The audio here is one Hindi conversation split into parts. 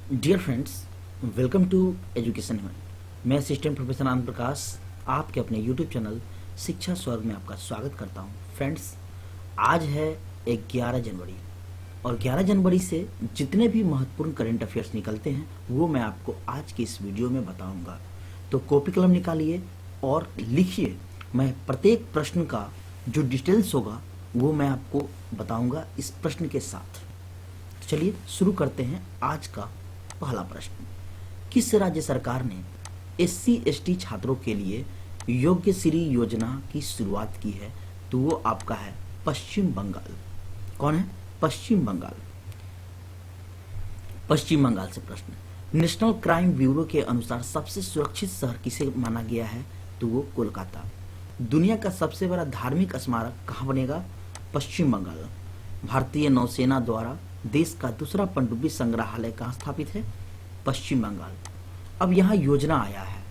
Dear friends, welcome to education में। मैं असिस्टेंट प्रोफेसर आनंद प्रकाश आपके अपने यूट्यूब चैनल शिक्षा स्वर्ग में आपका स्वागत करता हूं। फ्रेंड्स, आज है 11 जनवरी और 11 जनवरी से जितने भी महत्वपूर्ण करंट अफेयर्स निकलते हैं वो मैं आपको आज की इस वीडियो में बताऊंगा। तो कॉपी कलम निकालिए और लिखिए। मैं प्रत्येक प्रश्न का जो डिटेल्स होगा वो मैं आपको बताऊंगा इस प्रश्न के साथ। तो चलिए शुरू करते हैं आज का पहला प्रश्न। किस राज्य सरकार ने SC/ST छात्रों के लिए योग्य श्री योजना की शुरुआत की है? तो वो आपका है पश्चिम बंगाल। कौन है? पश्चिम बंगाल। पश्चिम बंगाल से प्रश्न। नेशनल क्राइम ब्यूरो के अनुसार सबसे सुरक्षित शहर किसे माना गया है? तो वो कोलकाता। दुनिया का सबसे बड़ा धार्मिक स्मारक कहाँ बनेगा? पश्चिम बंगाल। भारतीय नौसेना द्वारा देश का दूसरा पनडुब्बी संग्रहालय कहाँ स्थापित है? पश्चिम बंगाल। अब यहाँ योजना आया है,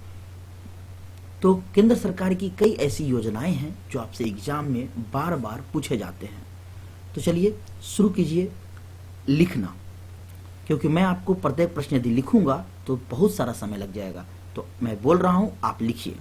तो केंद्र सरकार की कई ऐसी योजनाएं हैं जो आपसे एग्जाम में बार बार पूछे जाते हैं। तो चलिए शुरू कीजिए लिखना, क्योंकि मैं आपको प्रत्येक प्रश्न यदि लिखूंगा तो बहुत सारा समय लग जाएगा। तो मैं बोल रहा हूं, आप लिखिए।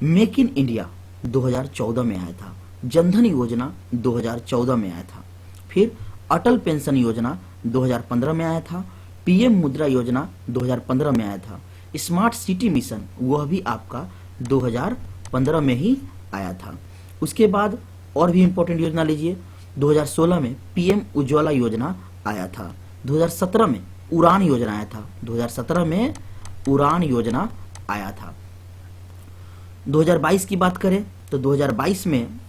मेक इन इंडिया 2014 में आया था। जनधन योजना 2014 में आया था। फिर अटल पेंशन योजना 2015 में आया था। PM मुद्रा योजना 2015 में आया था। स्मार्ट सिटी मिशन वह भी आपका 2015 में ही आया था। उसके बाद और भी इंपॉर्टेंट योजना लीजिए। 2016 में PM उज्ज्वला योजना आया था। 2017 में उड़ान योजना आया था। 2017 में उड़ान योजना आया था। 2022 की बात करें तो 2022 में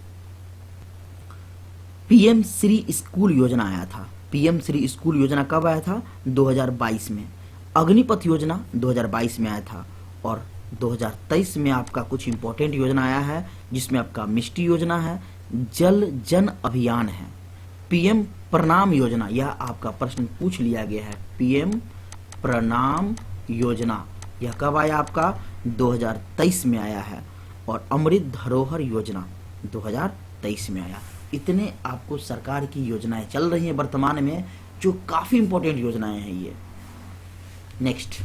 PM श्री स्कूल योजना आया था। PM श्री स्कूल योजना कब आया था? 2022 में। अग्निपथ योजना 2022 में आया था। और 2023 में आपका कुछ इंपॉर्टेंट योजना आया है, जिसमें आपका मिष्टी योजना है, जल जन अभियान है, PM प्रणाम योजना, यह आपका प्रश्न पूछ लिया गया है। PM प्रणाम योजना यह कब आया? आपका 2023 में आया है। और अमृत धरोहर योजना 2023 में आया। इतने आपको सरकार की योजनाएं चल रही हैं वर्तमान में, जो काफी इंपॉर्टेंट योजनाएं हैं ये। नेक्स्ट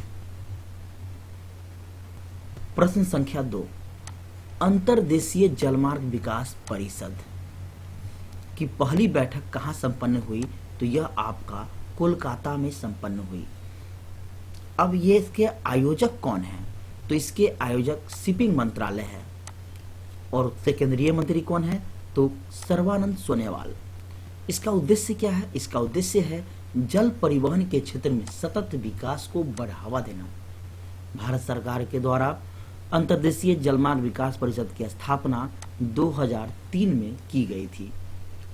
प्रश्न संख्या 2। अंतर्देशीय जलमार्ग विकास परिषद की पहली बैठक कहां संपन्न हुई? तो यह आपका कोलकाता में संपन्न हुई। अब ये इसके आयोजक कौन है? तो इसके आयोजक शिपिंग मंत्रालय है। और उससे केंद्रीय मंत्री कौन है? तो सर्बानंद सोनोवाल। इसका उद्देश्य क्या है? इसका उद्देश्य है जल परिवहन के क्षेत्र में सतत विकास को बढ़ावा देना। भारत सरकार के द्वारा अंतर्देशीय जलमार्ग विकास परिषद की स्थापना 2003 में की गई थी।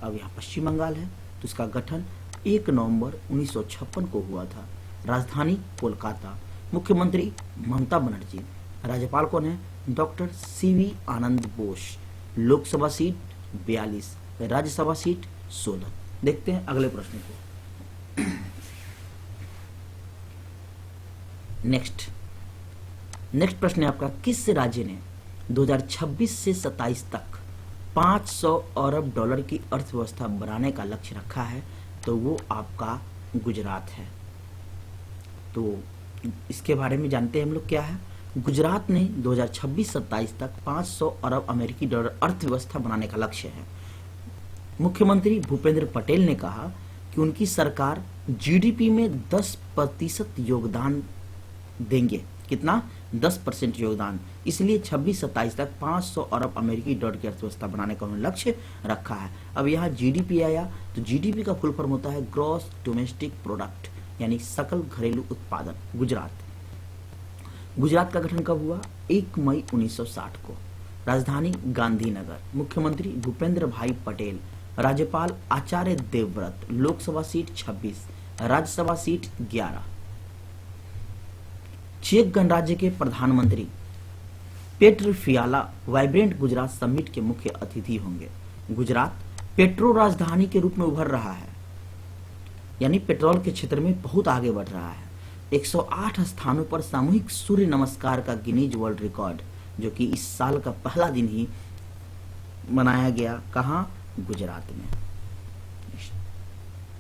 अब यहाँ पश्चिम बंगाल है, तो इसका गठन 1 नवंबर 1956 को हुआ था। राजधानी कोलकाता। मुख्यमंत्री ममता बनर्जी। राज्यपाल कौन है? Doctor CV Anand Bose. Lok Sabha seat 42, Rajya Sabha seat 16। देखते हैं अगले प्रश्न को। नेक्स्ट प्रश्न है आपका। किस राज्य ने 2026 से 27 तक 500 अरब डॉलर की अर्थव्यवस्था बनाने का लक्ष्य रखा है? तो वो आपका गुजरात है। तो इसके बारे में जानते हैं हम लोग क्या है। गुजरात ने 2026-27 तक 500 अरब अमेरिकी डॉलर अर्थव्यवस्था बनाने का लक्ष्य है। मुख्यमंत्री भूपेंद्र पटेल ने कहा कि उनकी सरकार GDP में 10% योगदान देंगे। कितना? 10% योगदान। इसलिए 26-27 तक 500 अरब अमेरिकी डॉलर की अर्थव्यवस्था बनाने का उन्होंने लक्ष्य रखा है। अब यहाँ GDP आया, तो GDP का फुल फॉर्म होता है ग्रॉस डोमेस्टिक प्रोडक्ट, यानी सकल घरेलू उत्पादन। गुजरात का गठन कब हुआ? 1 मई 1960 को। राजधानी गांधीनगर। मुख्यमंत्री भूपेंद्र भाई पटेल। राज्यपाल आचार्य देवव्रत। Lok Sabha seat 26, Rajya Sabha seat 11। चेक गणराज्य के प्रधानमंत्री Petr Fiala vibrant Gujarat summit के मुख्य अतिथि होंगे। गुजरात पेट्रो राजधानी के रूप में उभर रहा है, यानी पेट्रोल के क्षेत्र में बहुत आगे बढ़ रहा है। 108 स्थानों पर सामूहिक सूर्य नमस्कार का गिनीज वर्ल्ड रिकॉर्ड, जो कि इस साल का पहला दिन ही मनाया गया। कहां? गुजरात में।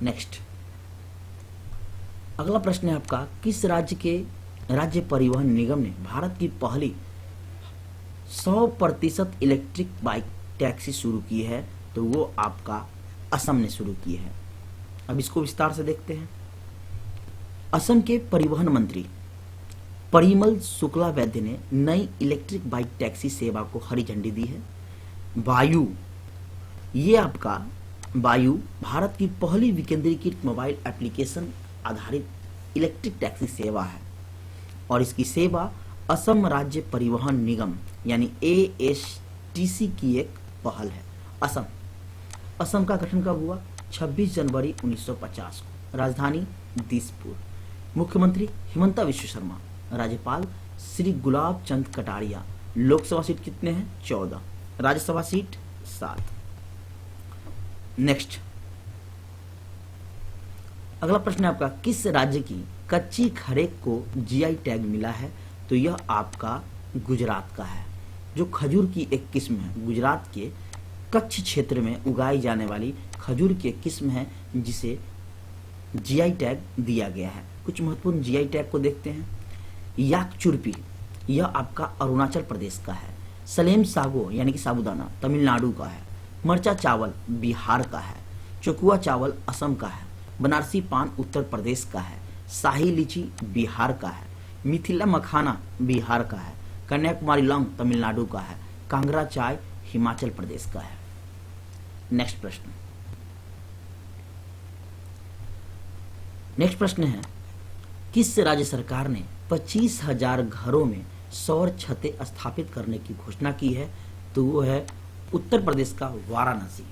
नेक्स्ट अगला प्रश्न है आपका, किस राज्य परिवहन निगम ने भारत की पहली 100% इलेक्ट्रिक बाइक टैक्सी शुरू की है? तो वो आपका असम ने शुरू की है। अब इसको विस्तार से देखते हैं। असम के परिवहन मंत्री परिमल शुक्ला वैद्य ने नई इलेक्ट्रिक बाइक टैक्सी सेवा को हरी झंडी दी है। वायु भारत की पहली विकेंद्रीकृत मोबाइल एप्लीकेशन आधारित इलेक्ट्रिक टैक्सी सेवा है और इसकी सेवा असम राज्य परिवहन निगम यानी ASTC की एक पहल है। असम का गठन कब हुआ? 26 जनवरी 1950 को। राजधानी दिसपुर। मुख्यमंत्री हिमंता विश्व शर्मा। राज्यपाल श्री गुलाब चंद कटारिया। लोकसभा सीट कितने हैं? 14। राज्यसभा सीट 7। नेक्स्ट, अगला प्रश्न है आपका, किस राज्य की कच्ची खरेक को GI टैग मिला है? तो यह आपका गुजरात का है। जो खजूर की एक किस्म है, गुजरात के कच्छ क्षेत्र में उगाई जाने वाली खजूर की एक किस्म है जिसे GI टैग दिया गया है। कुछ महत्वपूर्ण GI टैग को देखते हैं। याकचुरपी, यह आपका अरुणाचल प्रदेश का है। सलेम सागो यानी कि साबूदाना तमिलनाडु का है। मरचा चावल बिहार का है। चकुआ चावल असम का है। बनारसी पान उत्तर प्रदेश का है। शाही लीची बिहार का है। मिथिला मखाना बिहार का है। कन्याकुमारी लौंग तमिलनाडु का है। कांगड़ा चाय हिमाचल प्रदेश का है। नेक्स्ट प्रश्न है, किस राज्य सरकार ने 25,000 घरों में सौर छतें स्थापित करने की घोषणा की है? तो वो है उत्तर प्रदेश का वाराणसी।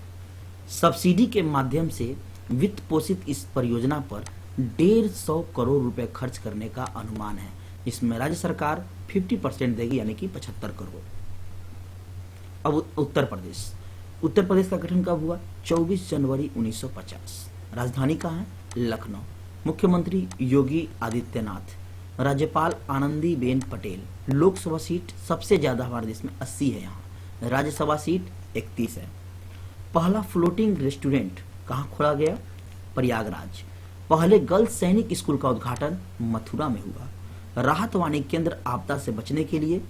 सब्सिडी के माध्यम से वित्त पोषित इस परियोजना पर 150 करोड़ रुपए खर्च करने का अनुमान है। इसमें राज्य सरकार 50% देगी यानी कि 75 करोड़। अब उत्तर प्रदेश का गठन कब हुआ? 24 जनवरी 1950। राजधानी कहाँ है? लखनऊ। मुख्यमंत्री योगी आदित्यनाथ। राज्यपाल आनंदीबेन पटेल। लोकसभा सीट सबसे ज्यादा हमारे देश में 80 है। यहाँ राज्यसभा सीट 31 है। पहला फ्लोटिंग रेस्टोरेंट कहाँ खोला गया? प्रयागराज। पहले गर्ल्स सैनिक स्कूल का उद्घाटन मथुरा में हुआ। राहत वाणी केंद्र आपदा से बचने के लिए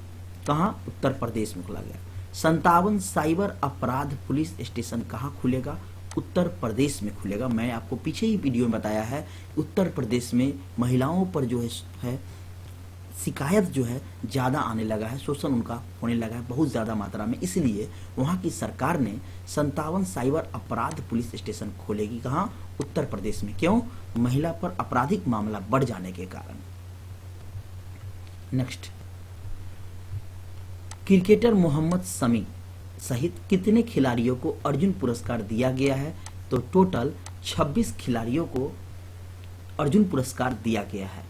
कहाँ? उत्तर प्रदेश में खोला गया। 57 साइबर अपराध पुलिस स्टेशन कहाँ खुलेगा? उत्तर प्रदेश में खुलेगा। मैं आपको पीछे ही वीडियो में बताया है, उत्तर प्रदेश में महिलाओं पर जो है शिकायत जो है ज़्यादा आने लगा है, शोषण उनका होने लगा है बहुत ज़्यादा मात्रा में। इसलिए वहाँ की सरकार ने 57 साइबर अपराध पुलिस स्टेशन खोलेगी। कहाँ? उत्तर प्रदेश में। क्यों? महिला पर आपराधिक मामला बढ़ जाने के कारण। नेक्स्ट, क्रिकेटर मोहम्मद शमी सहित कितने खिलाड़ियों को अर्जुन पुरस्कार दिया गया है? तो टोटल 26 खिलाड़ियों को अर्जुन पुरस्कार दिया गया है।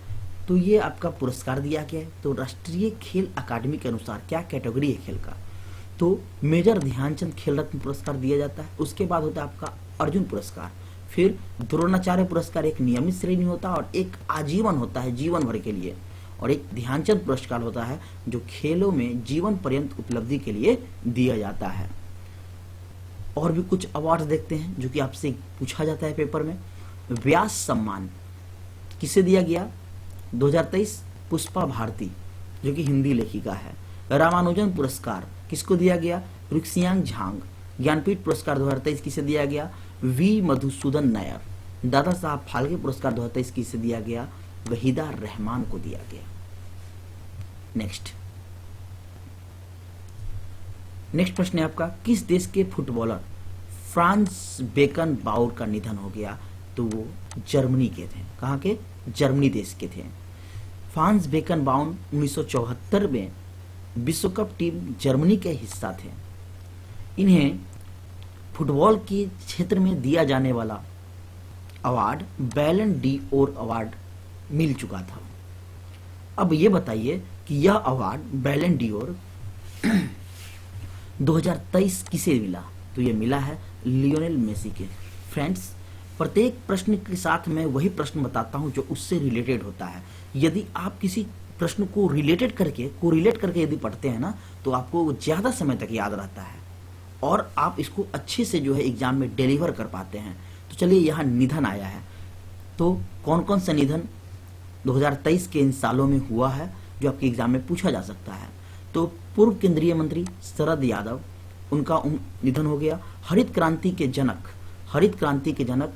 तो ये आपका पुरस्कार दिया गया है। तो राष्ट्रीय खेल अकादमी के अनुसार क्या कैटेगरी है खेल का? तो मेजर ध्यानचंद खेल रत्न पुरस्कार दिया जाता है। उसके बाद होता है आपका अर्जुन पुरस्कार। फिर द्रोणाचार्य पुरस्कार एक नियमित श्रेणी होता है और एक आजीवन होता है जीवन भर के लिए, और एक ध्यानचंद पुरस्कार होता है जो खेलों में जीवन पर्यंत उपलब्धि के लिए दिया जाता है। और भी कुछ अवार्ड देखते हैं जो कि आपसे पूछा जाता है पेपर में। व्यास सम्मान किसे दिया गया? 2023 पुष्पा भारती जो कि हिंदी लेखिका है। रामानुजन पुरस्कार किसको दिया गया? रुक्सियांग झांग। ज्ञानपीठ पुरस्कार 2023 किसे दिया गया? वी मधुसूदन नायर। दादा साहब फाल्के पुरस्कार 2023 किसे दिया गया? वहीदा रहमान को दिया गया। नेक्स्ट प्रश्न है आपका, किस देश के फुटबॉलर फ्रांस बेकन बाउर का निधन हो गया? तो वो जर्मनी के थे। कहाँ के? जर्मनी देश के थे। फ्रांस बेकन बाउर 1974 में विश्व कप टीम जर्मनी के हिस्सा थे। इन्हें फुटबॉल के क्षेत्र में दिया जाने वाला अवार्ड बैलन डी ओर अवार्ड मिल चुका था। अब ये बताइए कि यह अवार्ड बैलन डी ओर 2023 किसे मिला? तो ये मिला है लियोनेल मेसी के। फ्रेंड्स, प्रत्येक प्रश्न के साथ मैं वही प्रश्न बताता हूं जो उससे रिलेटेड होता है। यदि आप किसी प्रश्न को रिलेट करके यदि पढ़ते हैं ना, तो आपको ज्यादा समय तक याद रहता है और आप इसको अच्छे से जो है एग्जाम में डिलीवर कर पाते हैं। तो चलिए, यहाँ निधन आया है। तो कौन कौन सा निधन 2023 के इन सालों में हुआ है जो आपके एग्जाम में पूछा जा सकता है? तो पूर्व केंद्रीय मंत्री शरद यादव, उनका निधन हो गया। हरित क्रांति के जनक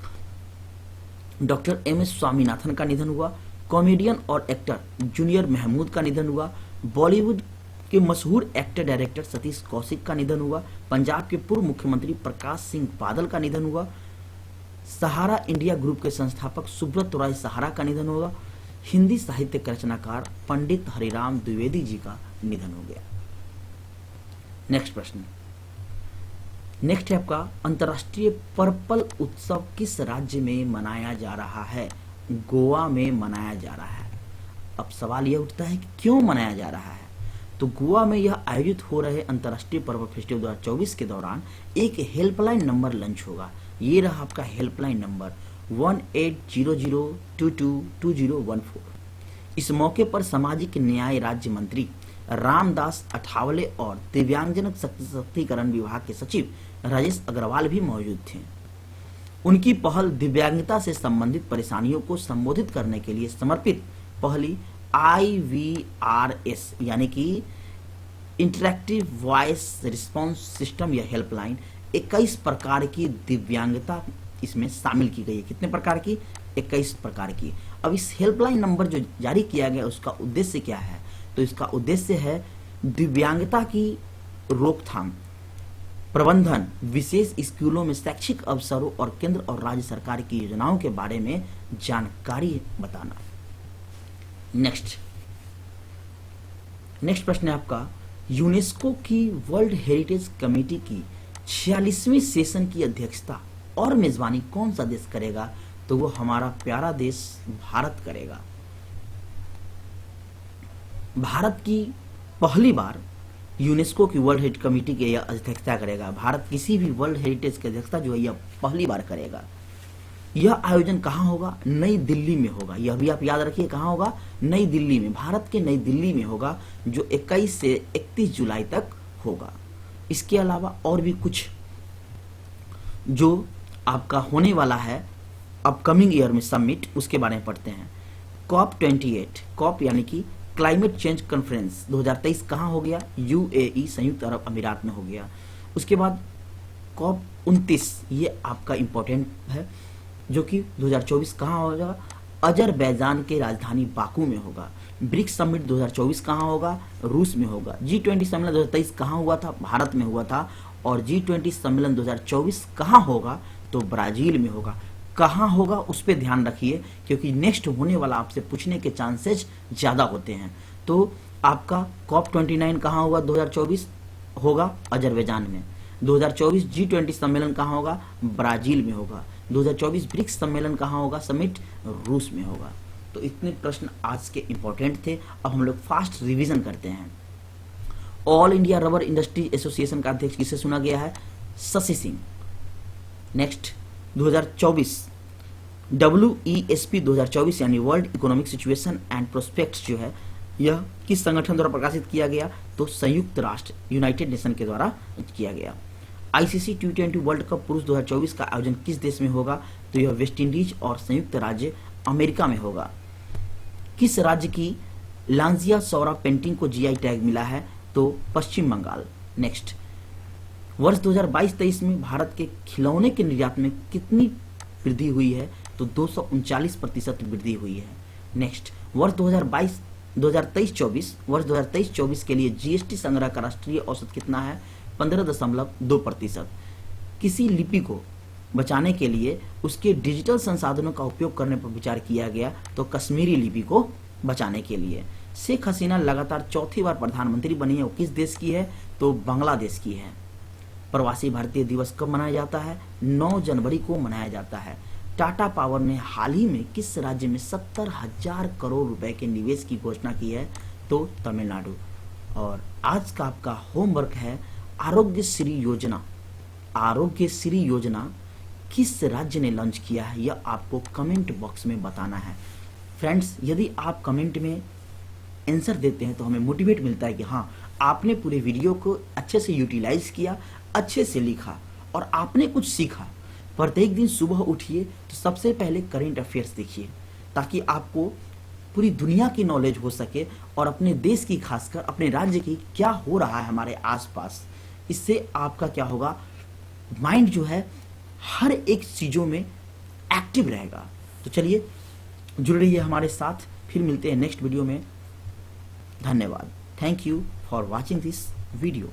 डॉक्टर एम.एस. स्वामीनाथन का निधन हुआ। कॉमेडियन और एक्टर जूनियर महमूद का निधन हुआ। बॉलीवुड के मशहूर एक्टर डायरेक्टर सतीश कौशिक का निधन हुआ। पंजाब के पूर्व मुख्यमंत्री प्रकाश सिंह बादल का निधन हुआ। सहारा इंडिया ग्रुप के संस्थापक सुब्रत राय सहारा का निधन हुआ। हिंदी साहित्य के रचनाकार पंडित हरिराम द्विवेदी जी का निधन हो गया। नेक्स्ट प्रश्न, नेक्स्ट है आपका अंतर्राष्ट्रीय पर्पल उत्सव किस राज्य में मनाया जा रहा है? गोवा में मनाया जा रहा है। अब सवाल यह उठता है कि क्यों मनाया जा रहा है? तो गोवा में यह आयोजित हो रहे अंतर्राष्ट्रीय पर्पल फेस्टिवल 2024 के दौरान एक हेल्पलाइन नंबर लॉन्च होगा। ये रहा आपका हेल्पलाइन नंबर 1800222014। इस मौके पर सामाजिक न्याय राज्य मंत्री रामदास अठावले और दिव्यांगजन सशक्तिकरण विभाग के सचिव राजेश अग्रवाल भी मौजूद थे। उनकी पहल दिव्यांगता से संबंधित परेशानियों को संबोधित करने के लिए समर्पित पहली IVRS यानी कि इंटरैक्टिव वॉइस रिस्पॉन्स सिस्टम या हेल्पलाइन 21 प्रकार की दिव्यांगता इसमें शामिल की गई है। कितने प्रकार की? 21 प्रकार की। अब इस हेल्पलाइन नंबर जो जारी किया गया उसका उद्देश्य क्या है? तो इसका उद्देश्य है दिव्यांगता की रोकथाम, प्रबंधन, विशेष स्कूलों में शैक्षिक अवसरों और केंद्र और राज्य सरकार की योजनाओं के बारे में जानकारी बताना। नेक्स्ट प्रश्न है आपका, यूनेस्को की वर्ल्ड हेरिटेज कमेटी की 46वीं सेशन की अध्यक्षता और मेजबानी कौन सा देश करेगा? तो वो हमारा प्यारा देश भारत करेगा। भारत की पहली बार यूनेस्को की वर्ल्ड हेरिटेज कमेटी की यह अध्यक्षता करेगा। भारत किसी भी वर्ल्ड हेरिटेज की अध्यक्षता जो है यह पहली बार करेगा। यह आयोजन कहाँ होगा? नई दिल्ली में होगा। यह भी आप याद रखिए, कहाँ होगा? नई दिल्ली में। भारत के नई दिल्ली में होगा जो 21 से 31 जुलाई तक होगा। इसके अलावा और भी कुछ जो आपका होने वाला है अपकमिंग ईयर में समिट, उसके बारे में पढ़ते हैं। COP28, कॉप यानी कि क्लाइमेट चेंज कॉन्फ्रेंस 2023 कहाँ हो गया? UAE संयुक्त अरब अमीरात में हो गया। उसके बाद COP29 ये आपका इंपॉर्टेंट है जो कि 2024 कहाँ होगा? अजरबैजान के राजधानी बाकू में होगा। ब्रिक्स समिट 2024 कहाँ होगा? रूस में होगा। G20 सम्मेलन 2023 कहाँ हुआ था? भारत में हुआ था। और G20 सम्मेलन 2024 कहाँ होगा? तो ब्राजील में होगा। कहाँ होगा उस पर ध्यान रखिए क्योंकि नेक्स्ट होने वाला आपसे पूछने के चांसेस ज्यादा होते हैं। तो आपका COP29 कहाँ होगा? 2024 होगा अजरबैजान में। 2024 G20 सम्मेलन कहाँ होगा? ब्राजील में होगा। 2024 ब्रिक्स सम्मेलन कहाँ होगा? समिट रूस में होगा। तो इतने प्रश्न आज के इंपॉर्टेंट थे। अब हम लोग फास्ट रिवीजन करते हैं। All India rubber industry association का अध्यक्ष किसे चुना गया है? शशि सिंह। नेक्स्ट 2024 WESP 2024 यानी world economic situation and prospects जो है यह किस संगठन द्वारा प्रकाशित किया गया? तो संयुक्त राष्ट्र यूनाइटेड नेशन के द्वारा किया गया। ICC T20 वर्ल्ड कप पुरुष 2024 का आयोजन किस देश में होगा? तो यह वेस्ट इंडीज और संयुक्त राज्य अमेरिका में होगा। किस राज्य की लांजिया सौरा पेंटिंग को GI टैग मिला है? तो पश्चिम बंगाल। नेक्स्ट, वर्ष 2022-23 में भारत के खिलौने के निर्यात में कितनी वृद्धि हुई है? तो 239% वृद्धि हुई है। नेक्स्ट, वर्ष 2023-24 के लिए GST संग्रह का राष्ट्रीय औसत कितना है? 15.2%। किसी लिपि को बचाने के लिए उसके डिजिटल संसाधनों का उपयोग करने पर विचार किया गया? तो कश्मीरी लिपि को बचाने के लिए। शेख हसीना लगातार चौथी बार प्रधानमंत्री बनी है, वो किस देश की है? तो बांग्लादेश की है। प्रवासी भारतीय दिवस कब मनाया जाता है? 9 जनवरी को मनाया जाता है। टाटा पावर ने हाल ही में किस राज्य में 70,000 करोड़ रुपए के निवेश की घोषणा की है? तो तमिलनाडु। और आज का आपका होमवर्क है आरोग्य श्री योजना। आरोग्य श्री योजना किस राज्य ने लॉन्च किया है यह आपको कमेंट बॉक्स में बताना है। फ्रेंड्स, यदि आप कमेंट में आंसर देते हैं तो हमें मोटिवेट मिलता है कि हाँ आपने पूरे वीडियो को अच्छे से यूटिलाइज किया, अच्छे से लिखा और आपने कुछ सीखा। प्रत्येक दिन सुबह उठिए तो सबसे पहले करेंट अफेयर्स देखिए, ताकि आपको पूरी दुनिया की नॉलेज हो सके और अपने देश की, खासकर अपने राज्य की क्या हो रहा है हमारे आसपास। इससे आपका क्या होगा, माइंड जो है हर एक चीज़ों में एक्टिव रहेगा। तो चलिए जुड़ रहिए हमारे साथ, फिर मिलते हैं नेक्स्ट वीडियो में। धन्यवाद। Thank you for watching this video.